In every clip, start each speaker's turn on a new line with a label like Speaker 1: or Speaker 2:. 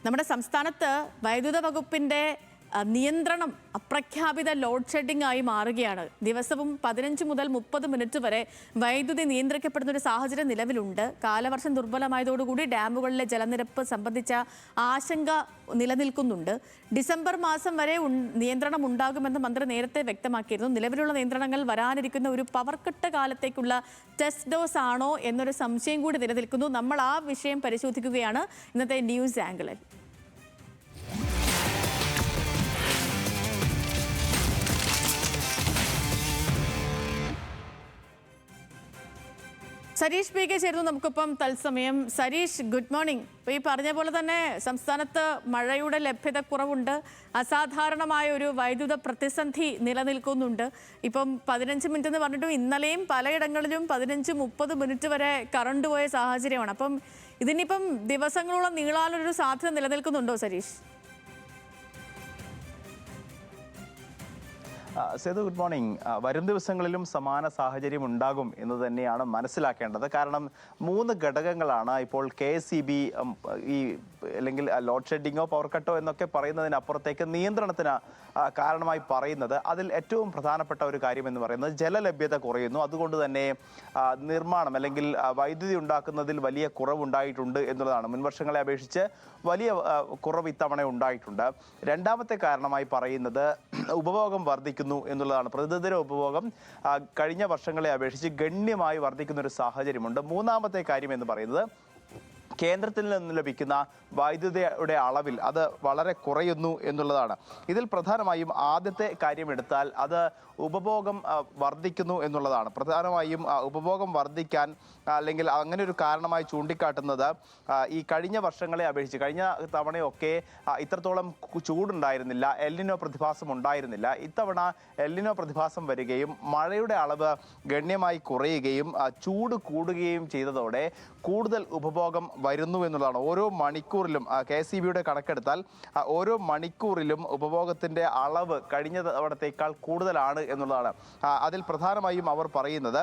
Speaker 1: നമ്മുടെ സംസ്ഥാനത്ത് വൈദ്യുത വകുപ്പിന്റെ നിയന്ത്രണം അപ്രഖ്യാപിത ലോഡ് ഷെഡിംഗ് ആയി മാറുകയാണ്. ദിവസവും 15 മുതൽ 30 മിനിറ്റ് വരെ വൈദ്യുതി നിയന്ത്രിക്കപ്പെടുന്ന ഒരു സാഹചര്യം നിലവിലുണ്ട്. കാലവർഷം ദുർബലമായതോടുകൂടി ഡാമുകളിലെ ജലനിരപ്പ് സംബന്ധിച്ച ആശങ്ക നിലനിൽക്കുന്നുണ്ട്. ഡിസംബർ മാസം വരെ നിയന്ത്രണം ഉണ്ടാകുമെന്ന് മന്ത്രി നേരത്തെ വ്യക്തമാക്കിയിരുന്നു. നിലവിലുള്ള നിയന്ത്രണങ്ങൾ വരാനിരിക്കുന്ന ഒരു പവർ കട്ട് കാലത്തേക്കുള്ള ടെസ്റ്റ് ഡോസ് ആണോ എന്നൊരു സംശയം കൂടി നിലനിൽക്കുന്നു. നമ്മൾ ആ വിഷയം പരിശോധിക്കുകയാണ് ഇന്നത്തെ ന്യൂസ് ആംഗിളിൽ. സരീഷ് പി കെ ചേരുന്നു നമുക്കൊപ്പം തത്സമയം. Sareesh, good morning. ഇപ്പോൾ ഈ പറഞ്ഞ പോലെ തന്നെ സംസ്ഥാനത്ത് മഴയുടെ ലഭ്യത കുറവുണ്ട്, അസാധാരണമായ ഒരു വൈദ്യുത പ്രതിസന്ധി നിലനിൽക്കുന്നുണ്ട്. ഇപ്പം 15 മിനിറ്റ് എന്ന് പറഞ്ഞിട്ടും ഇന്നലെയും പലയിടങ്ങളിലും 15-30 മിനിറ്റ് വരെ കറണ്ട് പോയ സാഹചര്യമാണ്. അപ്പം ഇതിനിപ്പം ദിവസങ്ങളോളം നീളാനൊരു സാധ്യത നിലനിൽക്കുന്നുണ്ടോ സരീഷ്?
Speaker 2: Sethu, good morning. വരും ദിവസങ്ങളിലും സമാന സാഹചര്യം ഉണ്ടാകും എന്ന് തന്നെയാണ് മനസ്സിലാക്കേണ്ടത്. കാരണം 3 ഘടകങ്ങളാണ് ഇപ്പോൾ KSEB ഈ അല്ലെങ്കിൽ ലോഡ് ഷെഡിങ്ങോ പവർ കട്ടോ എന്നൊക്കെ പറയുന്നതിനപ്പുറത്തേക്ക് നിയന്ത്രണത്തിന് കാരണമായി പറയുന്നത്. അതിൽ ഏറ്റവും പ്രധാനപ്പെട്ട ഒരു കാര്യം എന്ന് പറയുന്നത് ജലലഭ്യത കുറയുന്നു. അതുകൊണ്ട് തന്നെ നിർമ്മാണം അല്ലെങ്കിൽ വൈദ്യുതി ഉണ്ടാക്കുന്നതിൽ വലിയ കുറവുണ്ടായിട്ടുണ്ട് എന്നുള്ളതാണ്. മുൻവർഷങ്ങളെ അപേക്ഷിച്ച് വലിയ കുറവ് ഇത്തവണ ഉണ്ടായിട്ടുണ്ട്. രണ്ടാമത്തെ കാരണമായി പറയുന്നത് ഉപഭോഗം വർദ്ധിക്കുന്നു എന്നുള്ളതാണ്. പ്രതിദിന ഉപഭോഗം കഴിഞ്ഞ വർഷങ്ങളെ അപേക്ഷിച്ച് ഗണ്യമായി വർദ്ധിക്കുന്ന ഒരു സാഹചര്യമുണ്ട്. മൂന്നാമത്തെ കാര്യം എന്ന് പറയുന്നത് കേന്ദ്രത്തിൽ നിന്ന് ലഭിക്കുന്ന വൈദ്യുതിയുടെ അളവിൽ അത് വളരെ കുറയുന്നു എന്നുള്ളതാണ്. ഇതിൽ പ്രധാനമായും ആദ്യത്തെ കാര്യം എടുത്താൽ അത് ഉപഭോഗം വർദ്ധിക്കുന്നു എന്നുള്ളതാണ്. പ്രധാനമായും ഉപഭോഗം വർദ്ധിക്കാൻ അല്ലെങ്കിൽ അങ്ങനെ ഒരു കാരണമായി ചൂണ്ടിക്കാട്ടുന്നത് ഈ കഴിഞ്ഞ വർഷങ്ങളെ അപേക്ഷിച്ച് കഴിഞ്ഞ തവണയൊക്കെ ഇത്രത്തോളം ചൂടുണ്ടായിരുന്നില്ല, എൽനിനോ പ്രതിഭാസം ഉണ്ടായിരുന്നില്ല. ഇത്തവണ എൽനിനോ പ്രതിഭാസം വരികയും മഴയുടെ അളവ് ഗണ്യമായി കുറയുകയും ചൂട് കൂടുകയും ചെയ്തതോടെ കൂടുതൽ ഉപഭോഗം വരുന്നു എന്നുള്ളതാണ്. ഓരോ മണിക്കൂറിലും KSEBയുടെ കണക്കെടുത്താൽ ഓരോ മണിക്കൂറിലും ഉപഭോഗത്തിൻ്റെ അളവ് കഴിഞ്ഞ തവണത്തേക്കാൾ കൂടുതലാണ് എന്നുള്ളതാണ്. അതിൽ പ്രധാനമായും അവർ പറയുന്നത്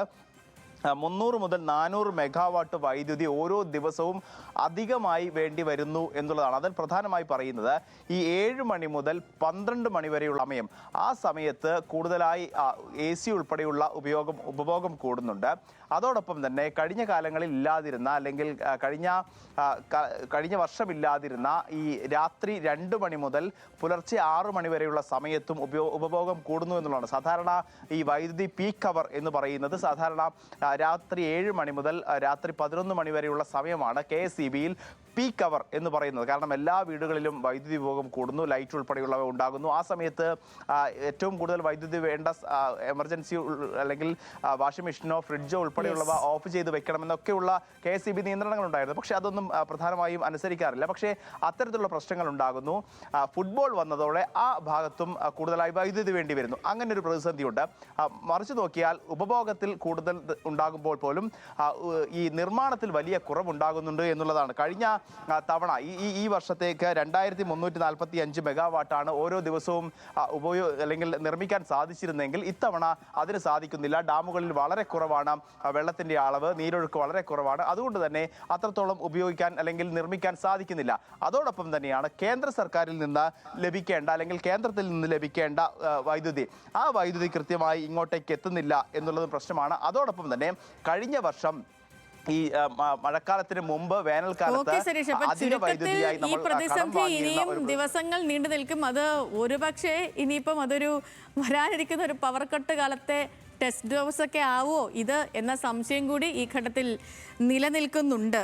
Speaker 2: 300 മുതൽ 400 മെഗാവാട്ട് വൈദ്യുതി ഓരോ ദിവസവും അധികമായി വേണ്ടി വരുന്നു എന്നുള്ളതാണ്. അതിൽ പ്രധാനമായി പറയുന്നത് ഈ 7 മണി മുതൽ 12 മണി വരെയുള്ള സമയം, ആ സമയത്ത് കൂടുതലായി AC ഉൾപ്പെടെയുള്ള ഉപഭോഗം കൂടുന്നുണ്ട്. അതോടൊപ്പം തന്നെ കഴിഞ്ഞ കാലങ്ങളിൽ ഇല്ലാതിരുന്ന അല്ലെങ്കിൽ കഴിഞ്ഞ വർഷമില്ലാതിരുന്ന ഈ രാത്രി 2 മണി മുതൽ പുലർച്ചെ 6 മണി വരെയുള്ള സമയത്തും ഉപഭോഗം കൂടുന്നു എന്നുള്ളതാണ്. സാധാരണ ഈ വൈദ്യുതി പീക്ക് അവർ എന്ന് പറയുന്നത് സാധാരണ രാത്രി 7 മണി മുതൽ രാത്രി 11 മണി വരെയുള്ള സമയമാണ് KSEBയിൽ പീക്ക് അവർ എന്ന് പറയുന്നത്. കാരണം എല്ലാ വീടുകളിലും വൈദ്യുതി ഉപഭോഗം കൂടുന്നു, ലൈറ്റ് ഉൾപ്പെടെയുള്ളവ ഉണ്ടാകുന്നു. ആ സമയത്ത് ഏറ്റവും കൂടുതൽ വൈദ്യുതി വേണ്ട എമർജൻസി അല്ലെങ്കിൽ വാഷിംഗ് മെഷീനോ ഫ്രിഡ്ജോ ഉൾപ്പെടെയുള്ളവ ഓഫ് ചെയ്ത് വെക്കണമെന്നൊക്കെയുള്ള KSEB നിയന്ത്രണങ്ങൾ ഉണ്ടായിരുന്നു. പക്ഷേ അതൊന്നും പ്രധാനമായും അനുസരിക്കാറില്ല. പക്ഷേ അത്തരത്തിലുള്ള പ്രശ്നങ്ങൾ ഉണ്ടാകുന്നു. ഫുട്ബോൾ വന്നതോടെ ആ ഭാഗത്തും കൂടുതലായി വൈദ്യുതി വേണ്ടി വരുന്നു. അങ്ങനെ ഒരു പ്രതിസന്ധിയുണ്ട്. മറിച്ച് നോക്കിയാൽ ഉപഭോഗത്തിൽ കൂടുതൽ ഉണ്ടാകുമ്പോൾ പോലും ഈ നിർമ്മാണത്തിൽ വലിയ കുറവുണ്ടാകുന്നുണ്ട് എന്നുള്ളതാണ്. കഴിഞ്ഞ തവണ ഈ വർഷത്തേക്ക് 2345 മെഗാവാട്ടാണ് ഓരോ ദിവസവും അല്ലെങ്കിൽ നിർമ്മിക്കാൻ സാധിച്ചിരുന്നെങ്കിൽ ഇത്തവണ അതിന് സാധിക്കുന്നില്ല. ഡാമുകളിൽ വളരെ കുറവാണ് വെള്ളത്തിന്റെ അളവ്, നീരൊഴുക്ക് വളരെ കുറവാണ്. അതുകൊണ്ട് തന്നെ അത്രത്തോളം ഉപയോഗിക്കാൻ അല്ലെങ്കിൽ നിർമ്മിക്കാൻ സാധിക്കുന്നില്ല. അതോടൊപ്പം തന്നെയാണ് കേന്ദ്ര സർക്കാരിൽ നിന്ന് ലഭിക്കേണ്ട അല്ലെങ്കിൽ കേന്ദ്രത്തിൽ നിന്ന് ലഭിക്കേണ്ട വൈദ്യുതി, ആ വൈദ്യുതി കൃത്യമായി ഇങ്ങോട്ടേക്ക് എത്തുന്നില്ല എന്നുള്ളതും പ്രശ്നമാണ്. അതോടൊപ്പം തന്നെ കഴിഞ്ഞ വർഷം ഈ മഴക്കാലത്തിന് മുമ്പ് വേനൽക്കാലത്ത്
Speaker 1: ഈ പ്രതിസന്ധി ഇനിയും ദിവസങ്ങൾ നീണ്ടു നിൽക്കും. അത് ഒരുപക്ഷെ ഇനിയിപ്പം അതൊരു വരാനിരിക്കുന്ന ഒരു പവർ കട്ട് കാലത്തെ ടെസ്റ്റ് ഡോസ് ഒക്കെ ആവോ ഇത് എന്ന സംശയം കൂടി ഈ ഘട്ടത്തിൽ നിലനിൽക്കുന്നുണ്ട്.